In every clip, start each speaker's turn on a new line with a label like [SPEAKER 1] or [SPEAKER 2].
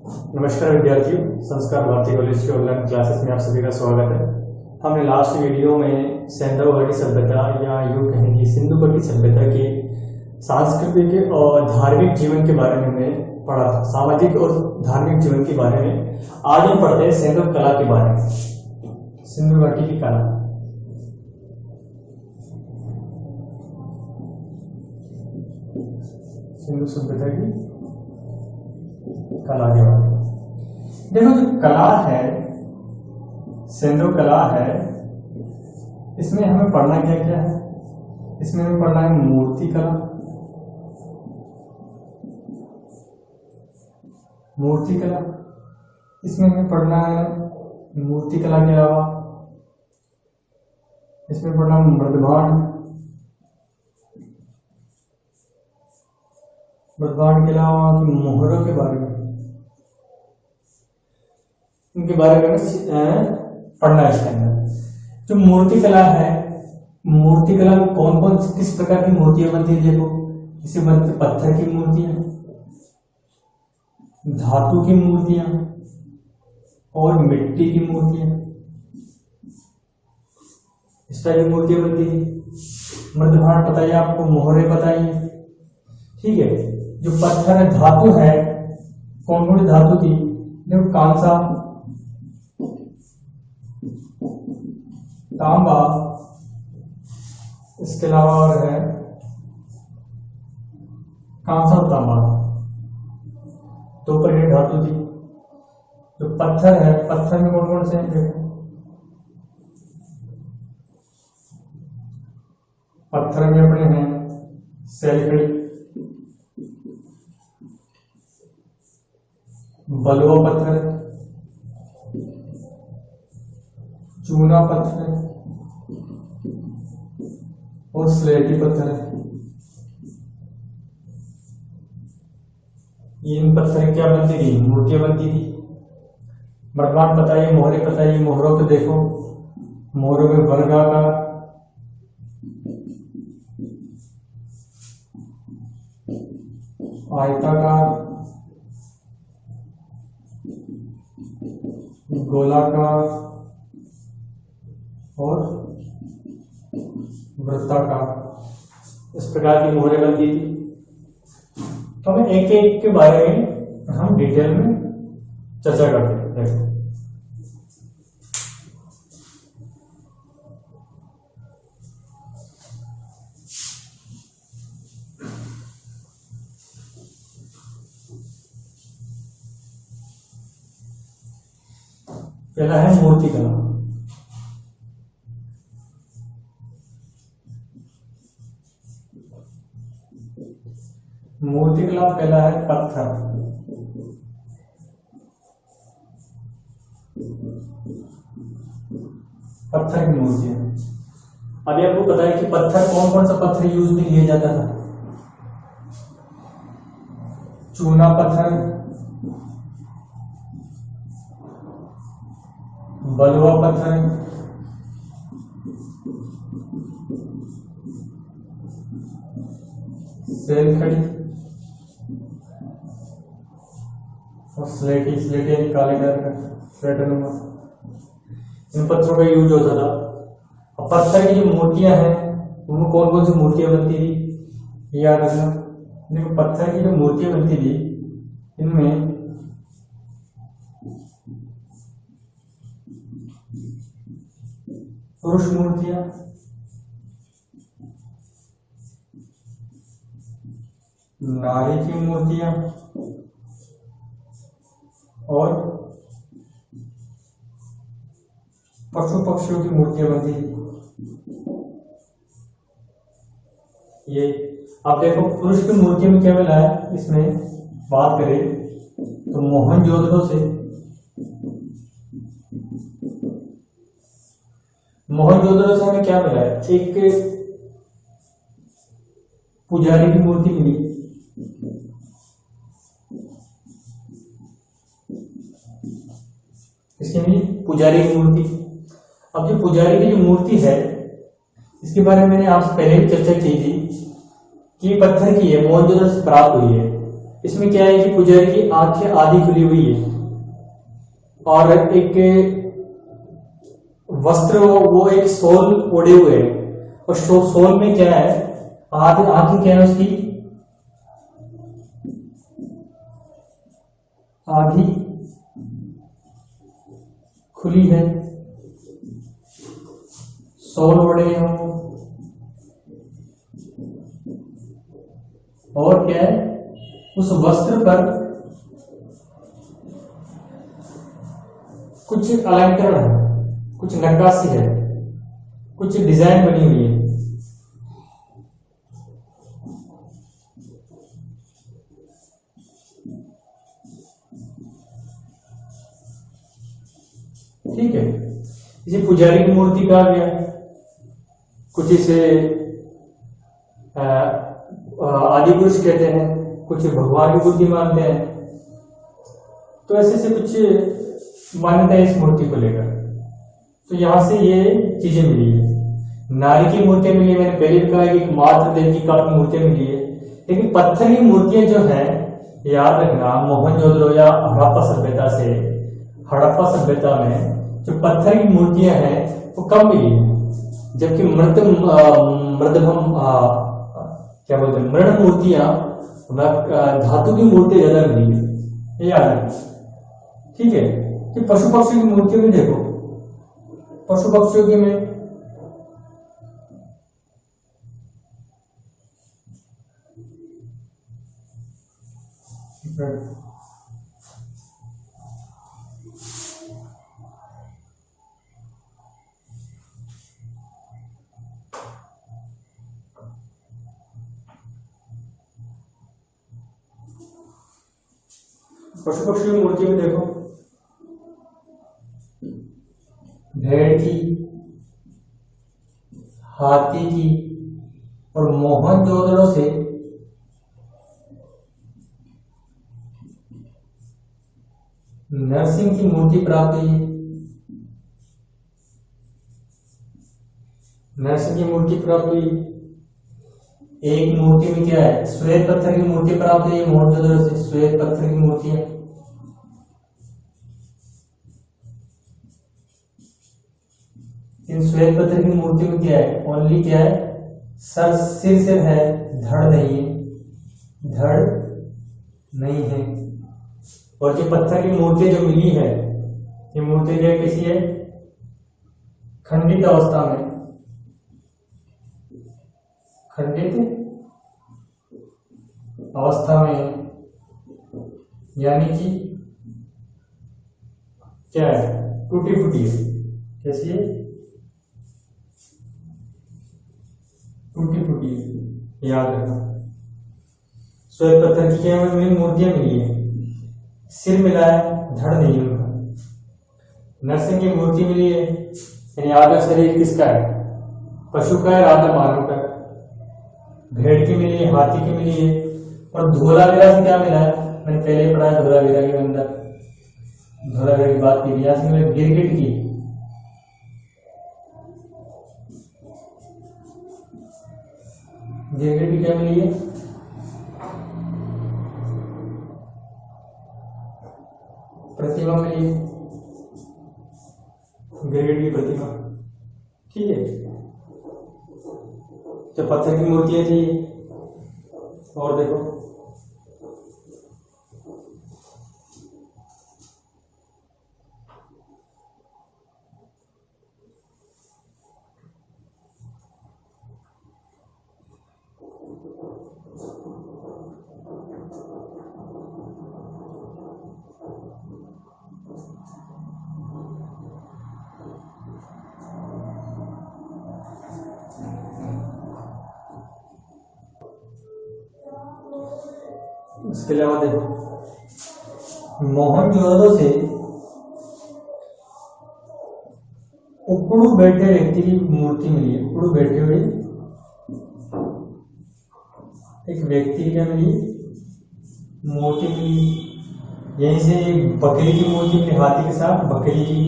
[SPEAKER 1] नमस्कार विद्यार्थियों, संस्कार भारती कॉलेज की ऑनलाइन क्लासेस में आप सभी का स्वागत है। हमने लास्ट वीडियो में सिंधु घाटी सभ्यता या यूं कहें कि सिंधु घाटी सभ्यता की सांस्कृतिक और धार्मिक जीवन के बारे में हमने पढ़ा था। सामाजिक और धार्मिक जीवन के बारे में आज हम पढ़ते हैं सिंधु कला के बारे में। सिंधु घाटी की कला, सिंधु सभ्यता की कला के बारे में। देखो, जो कला है, सिंधु कला है, इसमें हमें पढ़ना क्या क्या है? इसमें हमें पढ़ना है मूर्ति कला, मूर्ति कला। इसमें हमें पढ़ना है मूर्ति कला के अलावा इसमें पढ़ना है मृदभांड, मृदभांड के अलावा मोहरों के बारे में, उनके बारे में पढ़ना है। इसके अंदर जो मूर्ति कला है, मूर्ति कला में कौन कौन किस प्रकार की मूर्तियां बनती है? देखो, इसे बनती पत्थर की मूर्तियां, धातु की मूर्तियां और मिट्टी की मूर्तियां। इस तरह की मूर्तियां बनती थी। मृदभांड पता है आपको, मोहरे पता ही है, ठीक है। जो पत्थर है, धातु है, कौन कौन सी धातु थी? देखो, कांसा, तांबा, इसके अलावा और है कांसा और तांबा, दो प्रकार धातु थी। जो पत्थर है, पत्थर में कौन कौन से हैं? देखो, पत्थर में अपने हैं सैलखड़ी, बलुआ पत्थर, चूना पत्थर और स्लेटी पत्थर है। इन पत्थर क्या बनती थी? मूर्तियां बनती थी। मृदभांड पता है, मोहरे पता है। मोहरों को देखो, मोहरों में वर्गाकार, आयताकार, गोलाकार और वृत्ताकार, इस प्रकार की मोहरें बनती थी। तो हमें एक एक के बारे में हम डिटेल में चर्चा करते हैं। देखो, पहला है मूर्ति कला। मूर्ति कला पहला है पत्थर। पत्थर की मूर्तियां। अभी आपको पता है कि पत्थर, कौन कौन सा पत्थर यूज में लिया जाता था? चूना पत्थर, बलुआ पत्थर, सैलखड़ी और स्लेटी। स्लेटी यानी काले कलर का स्लेटनुमा। इन पत्थरों का यूज होता था। अब पत्थर की जो मूर्तियां हैं, उनमें कौन कौन सी मूर्तियां बनती थी? याद रखना। देखो, पत्थर की जो मूर्तियां बनती थी, इनमें पुरुष मूर्तियां, नारी की मूर्तियां और पशु पक्षियों की मूर्तियां बनती थी। ये आप देखो, पुरुष की मूर्तियों में क्या मिला है? इसमें बात करें तो मोहनजोदड़ो से, मोहनजोदड़ो से हमें क्या मिला है? एक पुजारी की मूर्ति मिली, इसकी मिली पुजारी की मूर्ति। अब जो पुजारी की जो मूर्ति है, इसके बारे में मैंने आपसे पहले भी चर्चा की थी कि पत्थर की है, मोहनजोदड़ो से प्राप्त हुई है। इसमें क्या है कि पुजारी की आंखें आधी खुली हुई है और एक वस्त्र वो एक सोल ओढ़े हुए है, और सोल में क्या है, आंखें क्या है उसकी आधी खुली है, सोल ओढ़े हैं और क्या है, उस वस्त्र पर कुछ अलंकरण है, कुछ नक्काशी है, कुछ डिजाइन बनी हुई है। ठीक है, इसे पुजारी की मूर्ति कहा गया। कुछ इसे आदि पुरुष कहते हैं, कुछ भगवान की बुद्धि मानते हैं। तो ऐसे से कुछ मान्यता है इस मूर्ति को लेकर। तो यहां से ये चीजें मिली है। नारी की मूर्तियां मिली है, मैंने पहले भी कहा कि मात्र देव की काफी मूर्तियां मिली है, लेकिन पत्थर की मूर्तियां जो है, याद रखना, मोहनजोदड़ो या हड़प्पा सभ्यता में जो पत्थर की मूर्तियां हैं वो कम मिली है, जबकि क्या बोलते हैं, मृण मूर्तियां, धातु की मूर्तियां ज्यादा मिली है, ये याद रखना। ठीक है, कि पशु पक्षियों की मूर्तियों में देखो, पशु पक्षियों के में पशु पक्षियों की मूर्ति में देखो, भेड़ की, हाथी की, और मोहनजोदड़ो से नरसिंह की मूर्ति प्राप्त हुई है। नरसिंह की मूर्ति प्राप्त हुई। एक मूर्ति में क्या है, श्वेत पत्थर की मूर्ति प्राप्त हुई है मोहनजोदड़ो से, श्वेत पत्थर की मूर्तियां। इन श्वेत पत्थर की मूर्ति में क्या है, ओनली क्या है, सिर है, धड़ नहीं है, धड़ नहीं है। और जो पत्थर की मूर्ति जो मिली है, ये मूर्ति जो कैसी है, खंडित अवस्था में, खंडित अवस्था में, यानी कि क्या है, टूटी फूटी है। कैसी है, टूटी फूटी है, याद रखना। श्वेत पत्थर की क्या मूर्तियां मिली है, सिर मिला है, धड़ नहीं उनका। नरसिंह की मूर्ति मिली है, यानी आधा शरीर किसका है, पशु का है, आधा मानव का। भेड़ की मिली है, हाथी की मिली है, और धोलावीरा से क्या मिला है, मैंने पहले पढ़ा है धोलावीरा के अंदर, धोलावीरा की बात की, यहां से गिरगिट की, गिरगिट की क्या मिली है, प्रतिमा मिली है, गिरगिट की प्रतिमा। ठीक है, तो पत्थर की मूर्तियां थी। और देखो, इसके अलावा देखो, मोहनजोदड़ो से उकड़ू बैठे व्यक्ति की मूर्ति मिली है। उकड़ू बैठे हुए एक व्यक्ति की क्या मिली, मूर्ति मिली। यहीं से एक बकरी की मूर्ति मिली, हाथी के साथ बकरी की।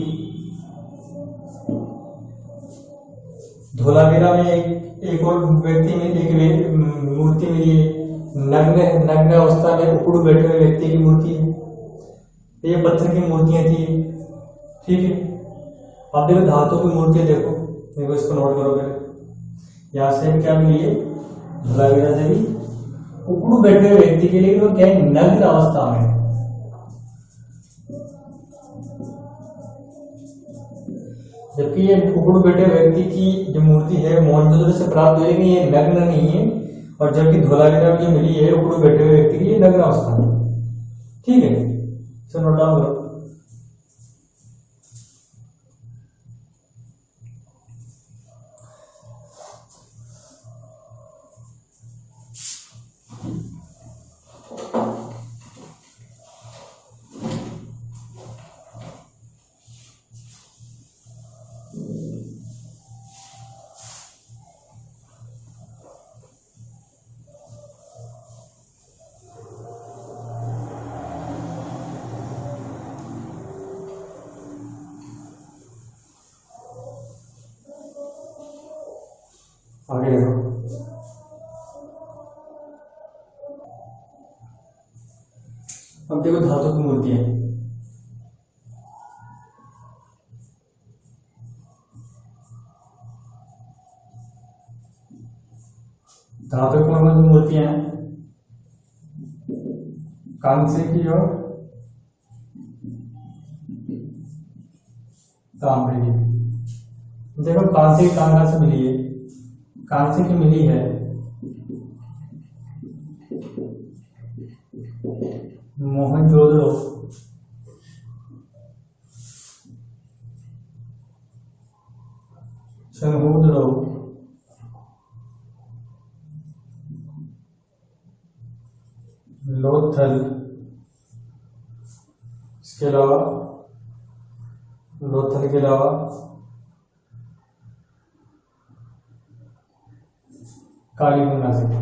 [SPEAKER 1] धोलावीरा में एक और व्यक्ति में एक मूर्ति मिली है, नग्न नग्न अवस्था में उकड़ू बैठे हुए व्यक्ति की मूर्ति है। ये पत्थर की मूर्तियां थी, ठीक है। अब देखो धातु की मूर्तियां, देखो इसको नोट करोगे, यहाँ से क्या मिली है, धोलावीरा से भी उकड़ू बैठे हुए व्यक्ति के लिए, वो क्या है, नग्न अवस्था में। जबकि ये उकड़ू बैठे व्यक्ति की जो मूर्ति है मोहनजोदड़ो से प्राप्त हुई, लेकिन ये नग्न नहीं है। और जबकि धोलावीरा जो मिली है उकड़ू बैठे हुए व्यक्ति की, ये नग्न अवस्था में, ठीक है। सो नोट डाउन करो। आगे देखो, अब देखो धातु की मूर्ति है। धातु की कौन सी मूर्तियां हैं, कांस्य की और तांबे की। देखो कांस्य की कहाँ से मिली है, कांस्य की मिली है मोहनजोदड़ो, सनहुदड़ो, लोथल, इसके अलावा लोथल के अलावा कालीगंगा से,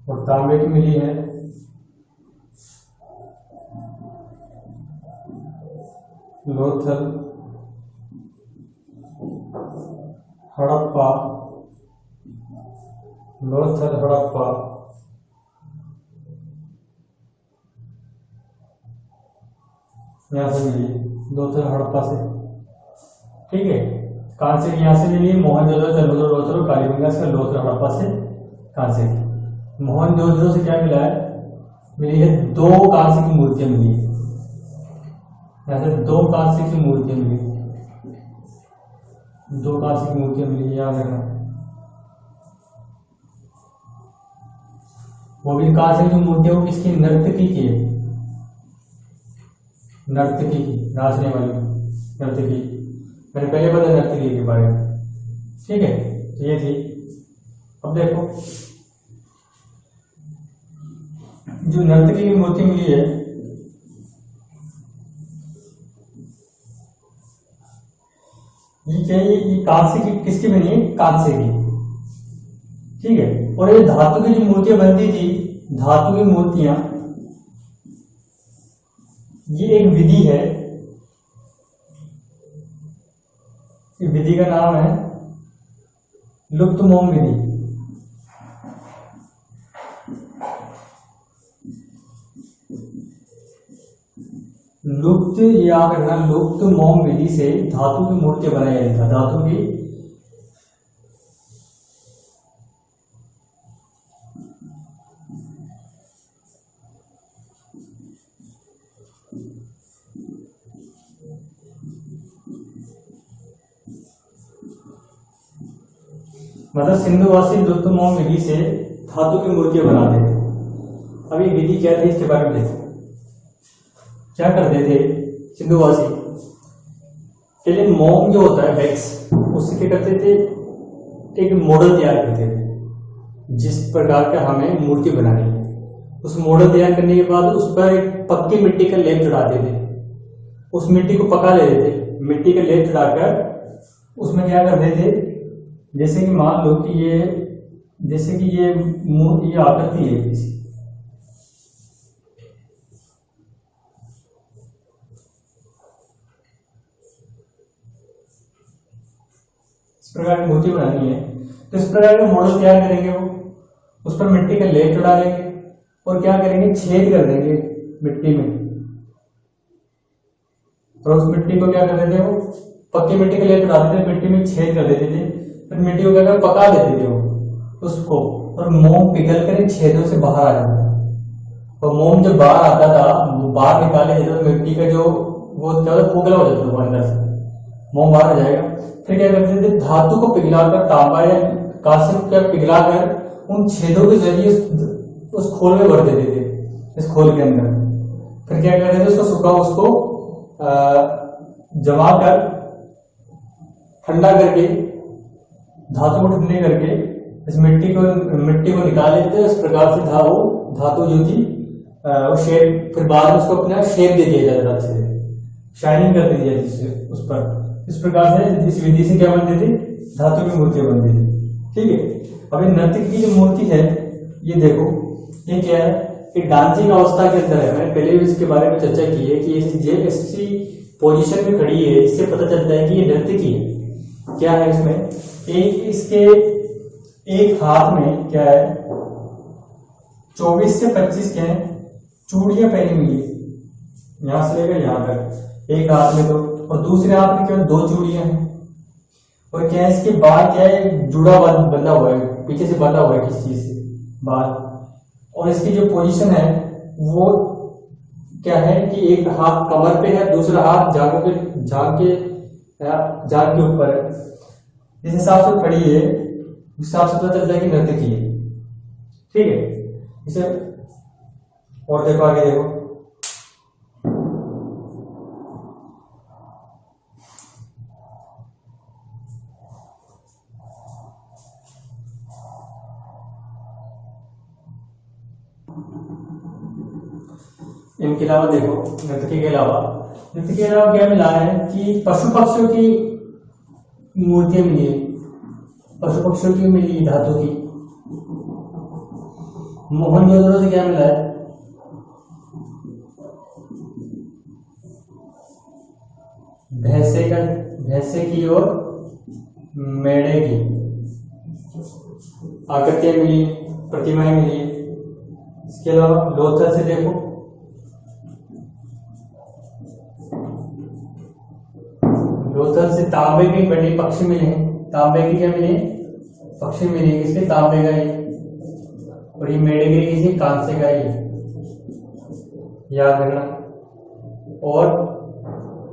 [SPEAKER 1] और तांबे की मिली है लोथल, हड़प्पा, लोथल हड़प्पा, यहां से मिली लोथल हड़प्पा से, ठीक है। कांस्य यहां से मिली मोहनजोदड़ो, चंद्रगुप्त, लोथल और कालीगंगा से, लोथल हड़प्पा से कांस्य की। मोहनजोदड़ो से क्या मिला है, मिली है दो कांस्य की मूर्तियां मिली है, यहां से दो कांस्य की मूर्तियां मिली, दो कांस्य की मूर्तियां मिली, याद रखना। वो भी कांस्य की मूर्तियां, वो किसकी, नर्तकी की है, नर्तकी की, नाचने वाली नर्तकी। मैंने पहले बताया नर्तकी के बारे में, ठीक है। ये थी। अब देखो जो नर्तकी की मूर्ति मिली है, ये क्या है, ये कांस्य की, किसकी बनी है, कांस्य की, ठीक है। और ये धातु की जो मूर्तियां बनती थी, धातु की मूर्तियां, ये एक विधि है, इस विधि का नाम है लुप्त मोम विधि। लुप्त या करना, लुप्त मोम विधि से धातु की मूर्ति बनाई जाती है, धातु की मतलब सिंधुवासी लुप्त मोम विधि से धातु की मूर्तियां बनाते थे। अब ये विधि क्या थी, इसके बारे में देखो। क्या करते थे सिंधुवासी, पहले मोम जो होता है वैक्स, उससे क्या करते थे, एक मॉडल तैयार करते थे जिस प्रकार का हमें मूर्ति बनानी है। उस मॉडल तैयार करने के बाद उस पर एक पक्की मिट्टी का लेप चढ़ाते थे, उस मिट्टी को पका लेते थे, मिट्टी का लेप चढ़ाकर उसमें क्या करते थे, जैसे कि मान लो कि ये, जैसे कि ये आकृति है किसी, इस प्रकार की मूर्ति बनानी है तो इस प्रकार का मॉडल तैयार करेंगे वो, उस पर मिट्टी का लेप चढ़ा देंगे और क्या करेंगे, छेद कर देंगे मिट्टी में, और उस मिट्टी को क्या कर देते वो, पक्की मिट्टी का लेप चढ़ा देते, मिट्टी में छेद कर देते थे, फिर मिट्टी को क्या कर पका देते थे वो उसको, और मोम पिघल कर इन छेदों से बाहर आ जाता था। और मोम जब बाहर आता था, वो बाहर निकाले तो मिट्टी का जो वो क्या होता खोखला हो जाता था वो अंदर से, मोम बाहर आ जाएगा। फिर क्या करते थे, धातु को पिघलाकर, तांबा या कांस्य को क्या पिघलाकर उन छेदों के जरिए उस खोल में भर देते थे, इस खोल के अंदर। फिर क्या करते थे, उसको सुखा, उसको जमा कर ठंडा करके, धातु को ठंडे करके इस मिट्टी को निकाल लेते। इस प्रकार से धातु जो थी वो शेप, फिर बाद में उसको अपना शेप दे दिया जाता था, शाइनिंग कर दी जाती थी उस पर। इस प्रकार से इस विधि से क्या बनती थी, धातु की मूर्तियां बनती थी। ठीक है, अब ये नर्तकी की जो मूर्ति है, ये देखो, ये क्या है, ये डांसिंग अवस्था के अंदर है। मैंने पहले भी इसके बारे में चर्चा की है कि ये ऐसी पोजीशन में खड़ी है, इससे पता चलता है कि ये नर्तकी है। क्या है इसमें, इसके एक हाथ में क्या है, 24 से 25 क्या है चूड़ियां पहनी हुई है, यहां से लेकर यहां तक एक हाथ में, तो और दूसरे हाथ में क्या 2 चूड़ियां हैं। और क्या है, इसके बाल क्या है, जुड़ा बंधा हुआ है, पीछे से बंधा हुआ है किसी चीज से बाल। और इसकी जो पोजीशन है वो क्या है कि एक हाथ कमर पे है, दूसरा हाथ जांघ के ऊपर है। जिस हिसाब से खड़ी है उस हिसाब से पता चलता है कि नर्तकी है। ठीक है, इसे और देखो, आगे देखो, इनके अलावा देखो, नर्तकी के अलावा क्या मिला है कि पशु पक्षियों की मूर्तियां मिली है, पशु पक्षियों की मिली धातु की। मोहनजोदड़ो से क्या मिला है, भैंसे की और मेढ़े की आकृतियां मिली, प्रतिमाएं मिली। इसके अलावा लोथल से देखो, लोथल से तांबे के बड़े पक्षी मिले हैं, तांबे की क्या मिले, पक्षी मिले, इसके तांबे का ये, और ये मेढ़े किसी कांसे का ये, याद रखना। और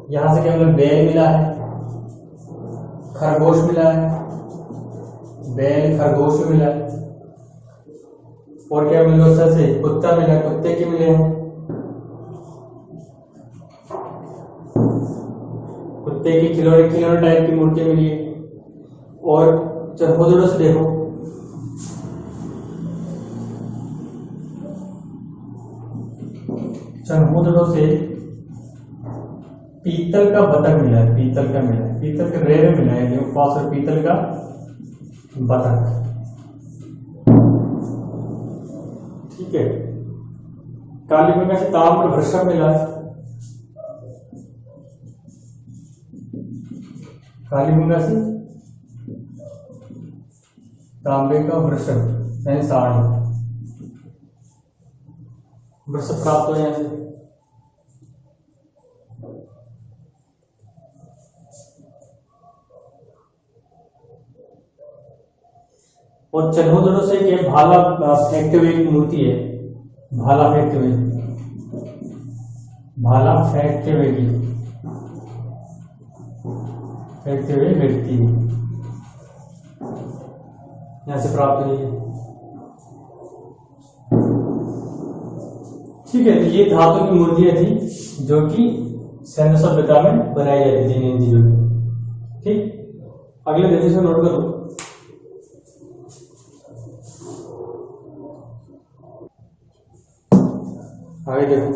[SPEAKER 1] यहां से क्या मिला, बैल मिला है, खरगोश मिला है, बैल खरगोश मिला है। और क्या मिला उससे से, कुत्ता मिला, कुत्ते के मिले हैं, कुत्ते की खिलौने टाइप की मूर्ति मिली है। और चरखोदड़ों से देखो, चरखोदड़ों से पीतल का बतख मिला है, पीतल का रेर मिला है, जो और पीतल का बतख। ठीक है, काली गंगा से ताम्र वृषभ मिला है, काली गंगा से तांबे का वृषभ यानी साढ़, वृषभ प्राप्त हो यहाँ से। और चरखोदड़ों से क्या, भाला फेंकते हुए एक मूर्ति है, भाला फेंकते हुए व्यक्ति यहां से प्राप्त हुई है। ठीक है, तो ये धातु की मूर्तियां थी जो कि सिंधु सभ्यता में बनाई जाती थी इन चीजों की। ठीक, अगले देखिए से नोट करो, आगे देखो,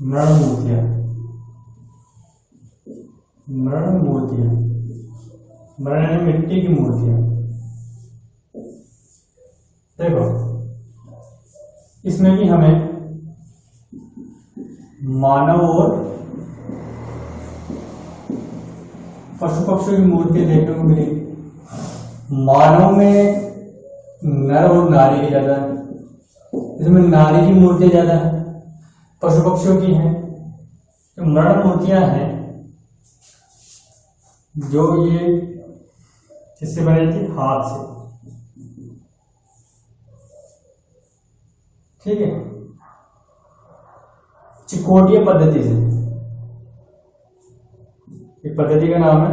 [SPEAKER 1] मृण मूर्तियां, मृण मूर्तियां, मृण यानी मिट्टी की मूर्तियां। देखो इसमें भी हमें मानव और पशु पक्षियों की मूर्तियां देखने को मिली। मानव में नर और नारी की ज्यादा है, इसमें नारी की मूर्तियां ज्यादा है, पशु पक्षियों की हैं। तो मृण मूर्तियां हैं जो ये किससे बनाई थी, हाथ से, ठीक है, चिकोटिया पद्धति से। एक पद्धति का नाम है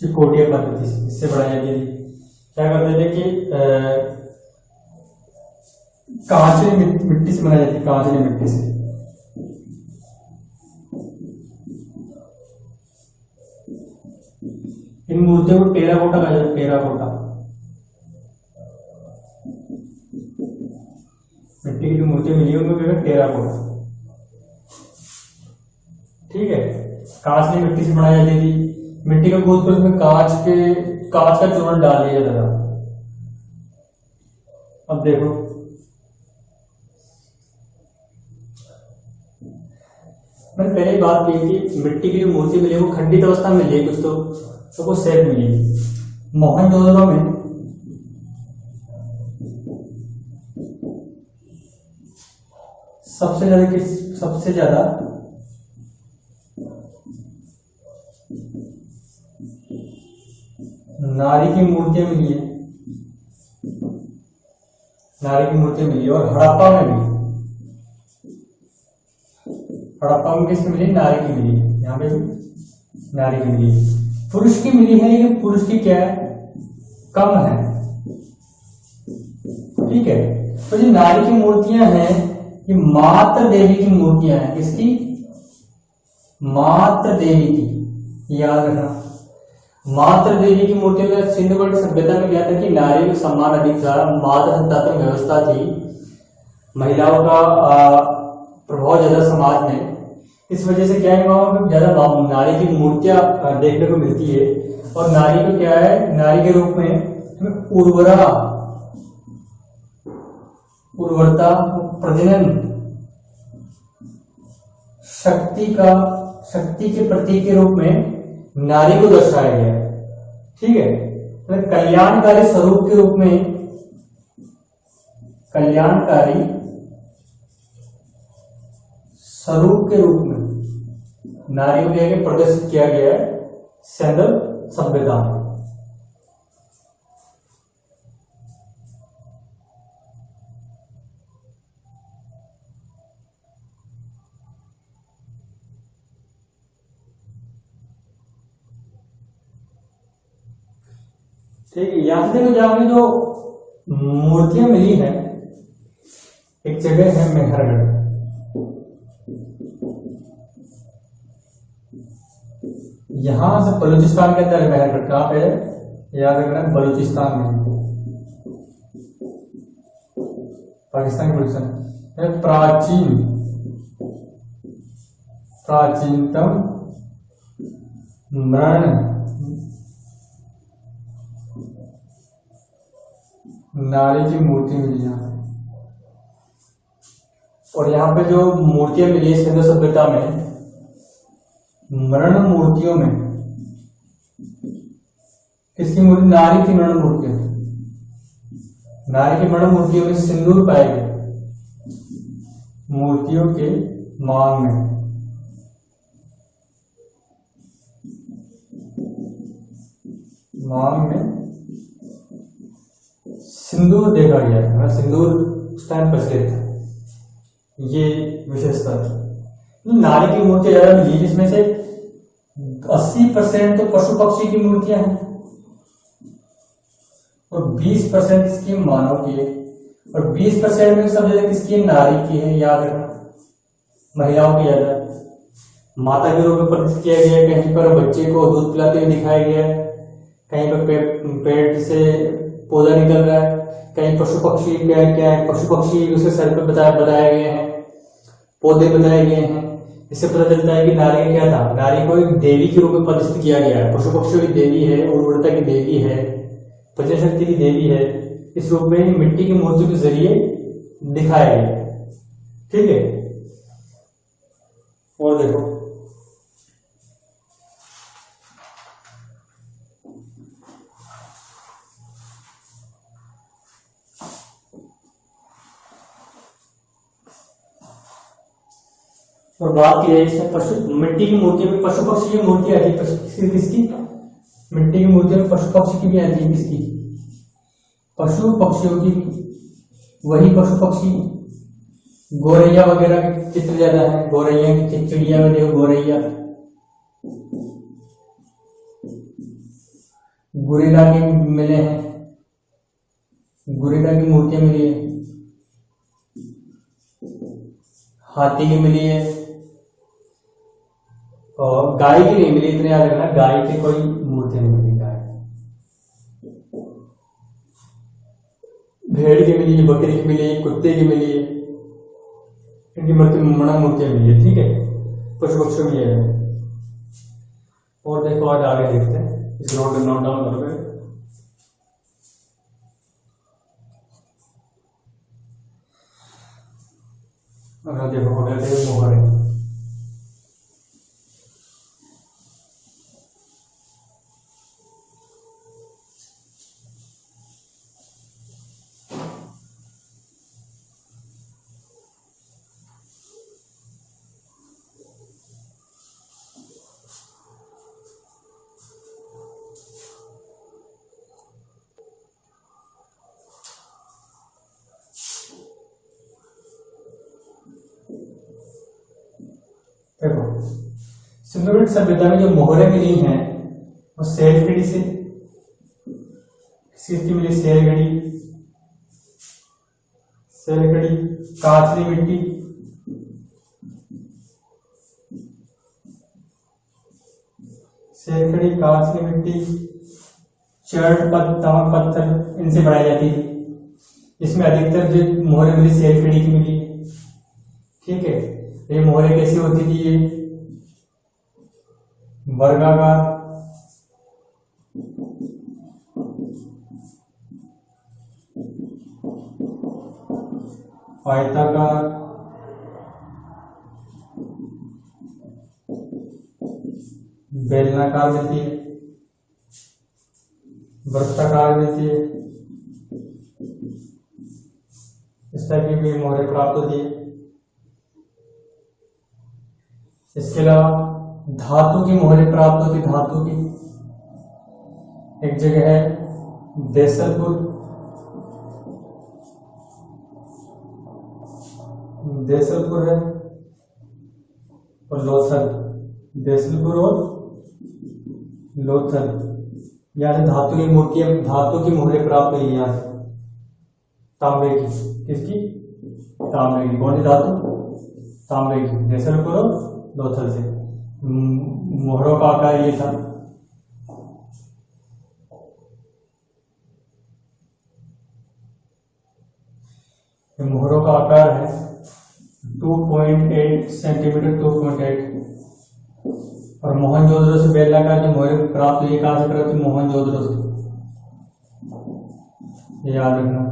[SPEAKER 1] चिकोटिया पद्धति से, इससे बनाई जाती थी। क्या करते थे कि कांचली मिट्टी से बनाई जाती है, कांचली मिट्टी से। इन मूर्तियों को टेराकोटा कहा जाता है, टेराकोटा। मिट्टी की जो मूर्तियां मिली उनको कहते टेराकोटा, ठीक है। कांचली मिट्टी से बनाई जाती थी। मिट्टी का गोद पर उसमें कांच का चूर्ण डाल दिया जाता था। अब देखो मैंने पहले ही बात की थी, मिट्टी की जो मूर्ति मिली वो खंडित अवस्था में मिली है, कुछ तो वो सेट मिली है। मोहनजोदड़ो में सबसे ज्यादा नारी की मूर्तियां मिली है, नारी की मूर्तियां मिली है। और हड़प्पा में भी, हड़प्पा में किसकी मिली, नारी की मिली है। यहाँ पे नारी की मिली है। पुरुष की मिली है, लेकिन पुरुष की क्या है, कम है, ठीक है। तो जो नारी की मूर्तियां हैं ये मातृ देवी की मूर्तियां हैं। किसकी, मातृ देवी की, याद रखना। मातृ देवी की मूर्ति में सिंधु घाटी सभ्यता में क्या था कि नारी को सम्मान अधिक था, मातृ सत्तात्मक व्यवस्था थी, महिलाओं का प्रभाव ज्यादा समाज में। इस वजह से क्या है, वहां ज्यादा नारी की मूर्तियां देखने को मिलती है। और नारी को क्या है, नारी के रूप में हमें उर्वरता, प्रजनन शक्ति के प्रतीक के रूप में नारी को दर्शाया गया है, ठीक है। तो कल्याणकारी स्वरूप के रूप में, कल्याणकारी स्वरूप के रूप में नारी को क्या प्रदर्शित किया गया है सिंधु सभ्यता में। ठीक है, यहां से देखो जाओगे जो मूर्तियां मिली है, एक जगह है मेहरगढ़। यहां से बलूचिस्तान के अंदर मेहरगढ़ कहां पे है, याद रखना, बलूचिस्तान में, पाकिस्तान बलूचिस्तान। प्राचीनतम मृण नारी की मूर्ति मिली यहाँ पे। और यहाँ पे जो मूर्तियां मिली है सिंधु सभ्यता में, मृण मूर्तियों में किसकी मूर्ति, नारी की मृण मूर्तियों, नारी की मृण मूर्तियों में सिंदूर पाए गए, मूर्तियों के मांग में। मांग में सिंदूर देखा गया है, सिंदूर उस टाइम प्रचलित था, ये विशेषता है। नारी की मूर्ति ज्यादा मिली, जिसमें से 80% तो पशु पक्षी की मूर्तियां हैं और 20% इसकी मानव की है, और 20% में सब ज्यादा किसकी, नारी की है। याद रखना, महिलाओं की ज्यादा माता के रूप में प्रदर्शित किया गया है। कहीं पर बच्चे को दूध पिलाते हुए दिखाया गया है, कहीं पर पेड़ से पौधा निकल रहा है, कहीं पशु पक्षी क्या है, पशु पक्षी उसके सर पर बताए गए हैं, पौधे बताए गए हैं। इससे पता चलता है कि नारी क्या था, नारी को एक देवी के रूप में प्रतिष्ठित किया गया है, पशु पक्षियों की देवी है, उर्वरता की देवी है, प्रजनन शक्ति की देवी है। इस रूप में मिट्टी की मूर्तियों के जरिए दिखाया गया। ठीक है, और देखो और बात की जाए इसमें मिट्टी की मूर्तियों में पशु पक्षी की मूर्ति आती है। किसकी? मिट्टी की मूर्तियों में पशु पक्षी की भी आती है। किसकी? पशु पक्षियों की। वही पशु पक्षी गोरैया वगैरह के चित्र ज्यादा है, गोरैया की चिड़िया में देखो, गोरैया, गुरिल्ला के मिले हैं, गुरिल्ला की मूर्तियां मिली है, हाथी की मिली है, और गाय की नहीं मिली। इतने याद रखना, गाय की कोई मूर्ति नहीं मिली। गाय, भेड़ की मिली है, बकरी की मिली है, कुत्ते की मिली है, इनकी मूर्तियां मिली है। ठीक है, पशु पक्षियों की है। और देखो आज आगे देखते हैं, इस नोट डाउन करोगे। अगर देखो मोहर है, देखो सिंधु घाटी सभ्यता में जो मोहरें मिली हैं वो सैलखड़ी से, किसकी मिली? सैलखड़ी, सैलखड़ी, काचली मिट्टी, सैलखड़ी, काचली मिट्टी, चर्ट तमक पत्थर, इनसे बनाई जाती थी। इसमें अधिकतर जो मोहरें मिली सैलखड़ी की मिली। ठीक है, ये मोहरें कैसी होती थी? ये वर्गाकार, आयताकार, बेलनाकार मिलती है, वृत्ताकार मिलती है। इस टाइप की भी मोहरें प्राप्त होती है। इसके अलावा धातु की मोहरें प्राप्त होती, धातु की। एक जगह है देसलपुर, देसलपुर है, और लोथल, देसलपुर और लोथल। यहाँ से धातु की मूर्तियां, धातु की मोहरें प्राप्त हुई। यहाँ से तांबे की, किसकी? तांबे की। कौन सी धातु? तांबे की, देसलपुर और लोथल से। मोहरों का आकार ये था। मोहरों का आकार है 2.8 सेंटीमीटर, 2.8। और मोहनजोदड़ो से बेलनाकार जो मोहरें प्राप्त हुई, कहां से प्राप्त हुई? मोहनजोदड़ो से। ये याद रखना,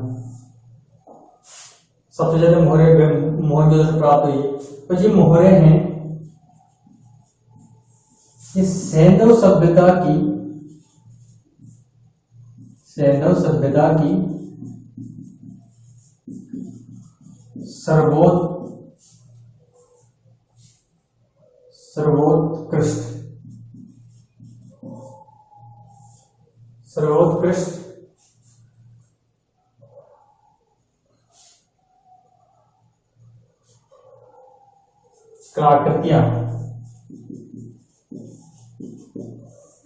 [SPEAKER 1] सबसे ज्यादा मोहरें मोहनजोदड़ो से प्राप्त हुई। तो ये मोहरें हैं, ये सैंधव सभ्यता की सर्वोत्कृष्ट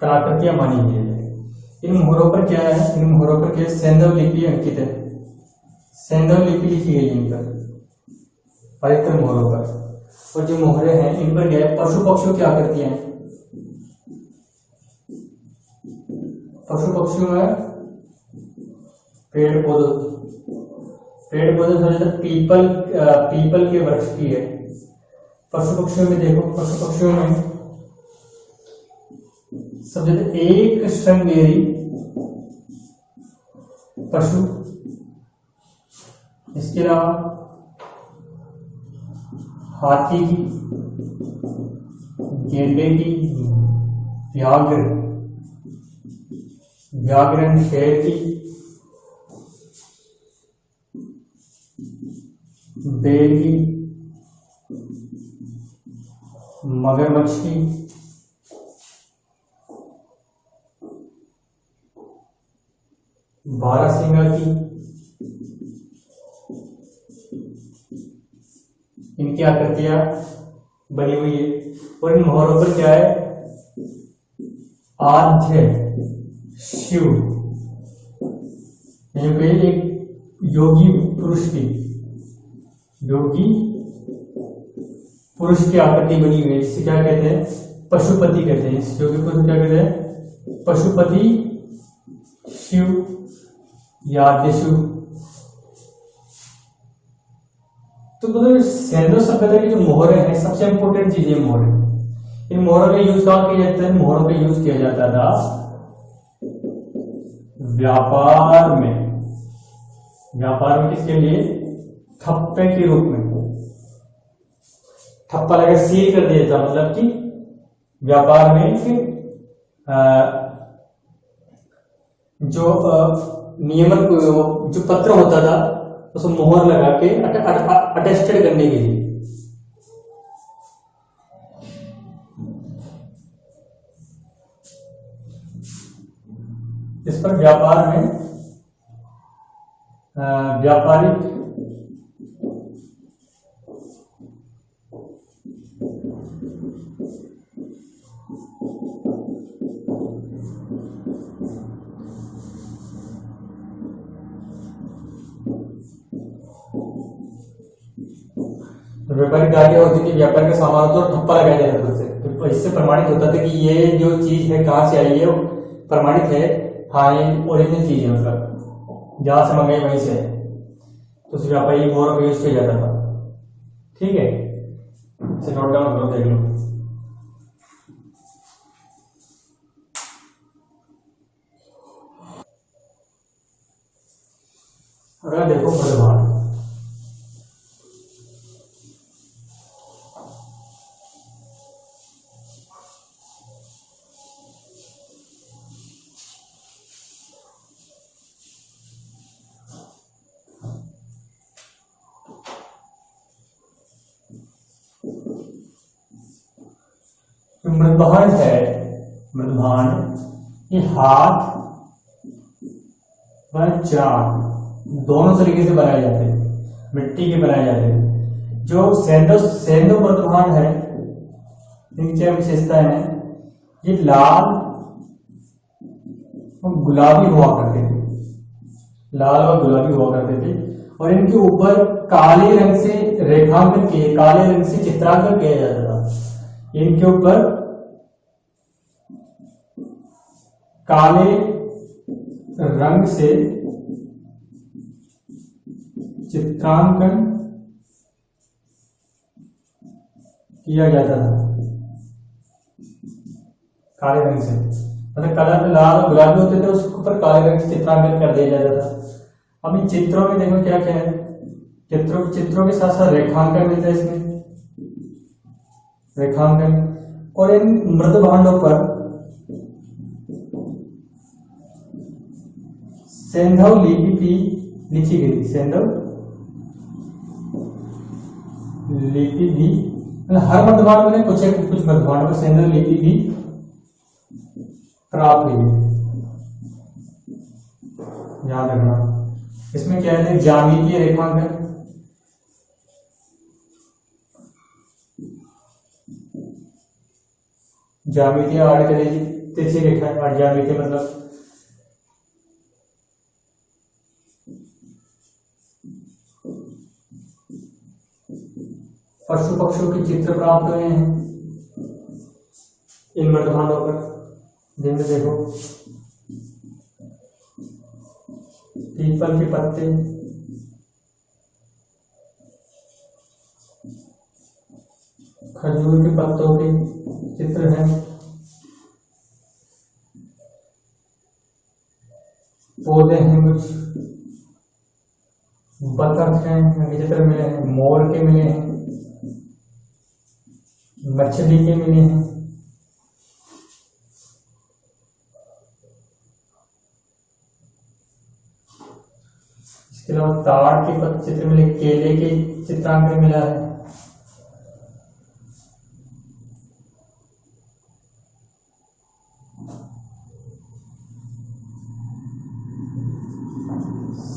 [SPEAKER 1] कलाकृतियां मानी गई है। इन मोहरों पर क्या है? इन मोहरों पर क्या? सैंधव लिपि अंकित है, सैंधव लिपि लिखी गई इन पर, अधिकतर मोहरों पर। और जो मोहरें हैं इन पर क्या है? पशु पक्षियों की आकृतियां हैं, पशु पक्षियों में पेड़ पौधों समझते पीपल के वृक्ष की है। पशु पक्षियों में देखो, पशु पक्षियों में समझते एक श्रृंगेरी पशु, इसके अलावा हाथी की, गेंडे की, व्याघ्र शेर की, बेल की, मगरमच्छ की, बारहसिंगा की, इनकी आकृतियां बनी हुई है। और इन मोहरों पर क्या है? आद्य शिव, एक योगी पुरुष की आकृति बनी हुई है, जिसे क्या कहते हैं? पशुपति कहते हैं। इस योगी पुरुष क्या कहते हैं? पशुपति शिव या आद्य शिव। तो मतलब सिंधु सभ्यता की जो मोहरें हैं, सबसे इंपॉर्टेंट चीज है मोहरें। इन मोहरों का यूज कहाँ किया जाता है? मोहरों का यूज किया जाता था व्यापार में किसके लिए? ठप्पे के रूप में। ठप्पा लगा सील कर दिया था, मतलब कि व्यापार में जो नियमन जो पत्र होता था उसको मोहर लगा के अटेस्टेड करने के लिए। इस पर व्यापार में व्यापारिक व्यापारिक गाड़ियां होती थी, व्यापार का सामान होता तो ठप्पा लगाया जाता था उसे। तो इससे प्रमाणित होता था कि ये जो चीज है कहाँ से आई है, वो प्रमाणित है, हाँ ये ओरिजिनल चीज है, मतलब जहां से मंगाई वहीं से है। तो उस व्यापारी मोहरों का यूज किया जाता था। ठीक है, इसे नोट डाउन करो, देख लो। अगला देखो मृदभांड। मृदभांड ये हाथ व चाक दोनों तरीके से बनाए जाते हैं, मिट्टी के बनाए जाते हैं। जो सेंधव मृदभांड है, इनकी क्या विशेषताएं हैं? ये लाल और गुलाबी हुआ करते थे, और इनके ऊपर काले रंग से रेखांकन किए, काले रंग से चित्रांकन किया जाता था। इनके ऊपर काले रंग से चित्रांकन किया जाता था, काले रंग से, मतलब कलर लाल और गुलाबी होते थे, उसके ऊपर काले रंग से चित्रांकन कर दिया जाता था। अब इन चित्रों में देखो क्या क्या है, चित्रों के साथ साथ रेखांकन मिलता है इसमें, रेखांकन। और इन मृदभांडों पर सेंधव लिपि भी लिखी गई थी, सेंधव लिपि भी, मतलब हर मृदभांड में कुछ मृदभांड में सेंधव लिपि भी प्राप्त हुई है, याद रखना। इसमें क्या है? ज्यामितीय रेखांकन, ज्यामितीय आड़ तिरछी रेखा, और ज्यामितीय मतलब पशु पक्षियों के चित्र प्राप्त हुए हैं इन मृदभांडों पर, जिनमें देखो पीपल के पत्ते, खजूर के पत्तों के चित्र हैं, पौधे हैं कुछ, बतख हैं उनके चित्र मिले हैं, मोर के मिले हैं, मछली के मिले हैं, इसके अलावा ताड़ के चित्र मिले, केले के चित्रांकन मिला है,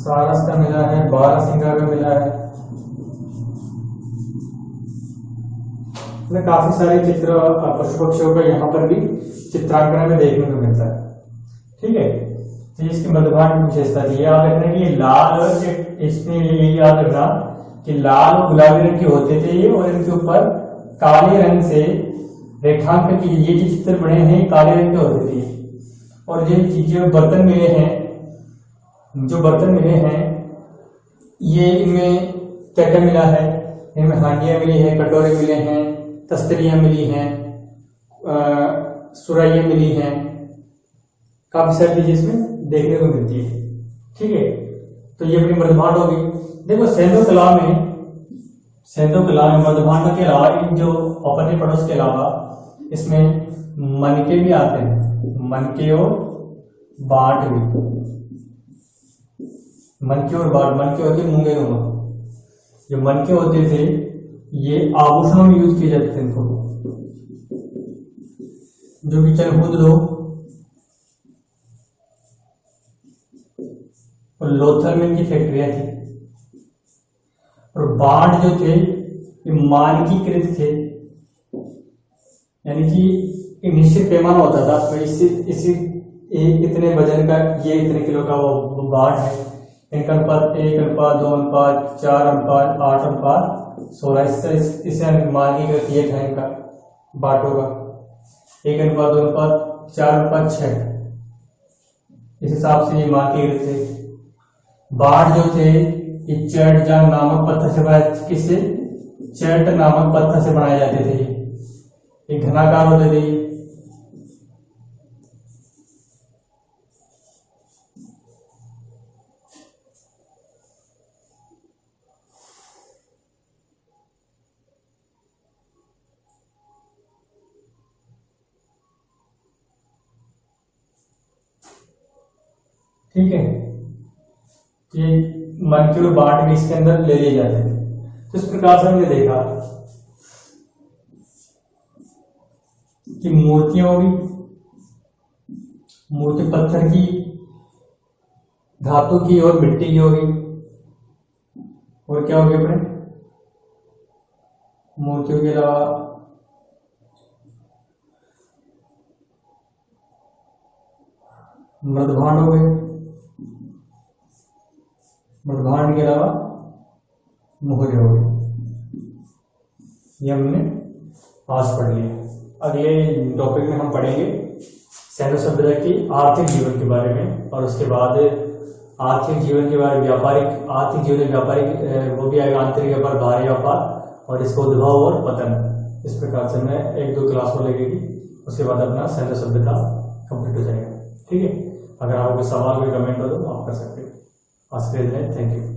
[SPEAKER 1] सारस का मिला है, बारहसिंगा का मिला है। काफी सारे चित्र पशु पक्षियों का यहाँ पर भी चित्रांकन में देखने को मिलता है। ठीक है, तो इसकी मध्यभाग की विशेषता ये याद रखना कि लाल, इसमें ये याद रखना कि लाल और गुलाबी रंग के होते थे ये, और इनके ऊपर काले रंग से रेखांकन की, ये जो चित्र बने हैं काले रंग के होते थे। और ये चीजें बर्तन मिले हैं, जो बर्तन मिले हैं ये, इनमें क्या क्या मिला है, इनमें हांडियां मिली है, कटोरे मिले हैं, तस्तरियां मिली हैं, सुराइयां मिली हैं, काफी सारी चीजें इसमें देखने को मिलती है। ठीक है, तो ये अपनी मध्यभांड होगी। देखो सेंधु कला में मध्यभांड के अलावा इन जो अपने पड़ोस के अलावा इसमें मनके भी आते हैं, मनके और बाट भी। मनके और बाट, मनके होते मूंगे नुमा, जो मनके होते थे ये आभूषणों में यूज किए जाते थे इनको, जो कि चरहुद लोग और लोथल में इनकी फैक्ट्रियां थी। और बाट जो थे ये मानकीकृत थे, यानी कि एक निश्चित पैमाना होता था, तो इसी इतने वजन का, ये इतने किलो का वो बाट है, इनका अनुपात 1 अनुपात 2 अनुपात 4 अनुपात 8 अनुपात 16, इसे मानकीकृत किया था इनका बाट होगा 1 अनुपात 2 अनुपात 4 अनुपात 6, इस हिसाब से ये मानकीकृत थे। बाट जो थे ये चैटजान नामक पत्थर से बनाए, किससे, चैट नामक पत्थर से बनाए जाते थे, ये घनाकार होते थे। ठीक है, ये मनके और बाट भी इसके अंदर ले लिए जाते थे। तो इस प्रकार से हमने देखा कि मूर्तियां होगी, मूर्ति पत्थर की, धातु की और मिट्टी की होगी। और क्या होगी अपने मूर्तियों के अलावा मृदभांड हो गए, मृदभांड के अलावा मोहरे हो गए। ये हमने आज पढ़ लिया। अगले टॉपिक में हम पढ़ेंगे सैन्य सभ्यता की आर्थिक जीवन के बारे में, और उसके बाद आर्थिक जीवन के बारे में व्यापारिक, आर्थिक जीवन व्यापारिक वो भी आएगा, आंतरिक व्यापार, बाहरी व्यापार और इसका उद्भव और पतन। इस प्रकार से मैं 1-2 क्लास में लगेगी, उसके बाद अपना सैन्य सभ्यता कंप्लीट हो जाएगा। ठीक है, अगर आपको कोई सवाल कोई कमेंट हो तो आप कर सकते हो। आज के लिए थैंक यू।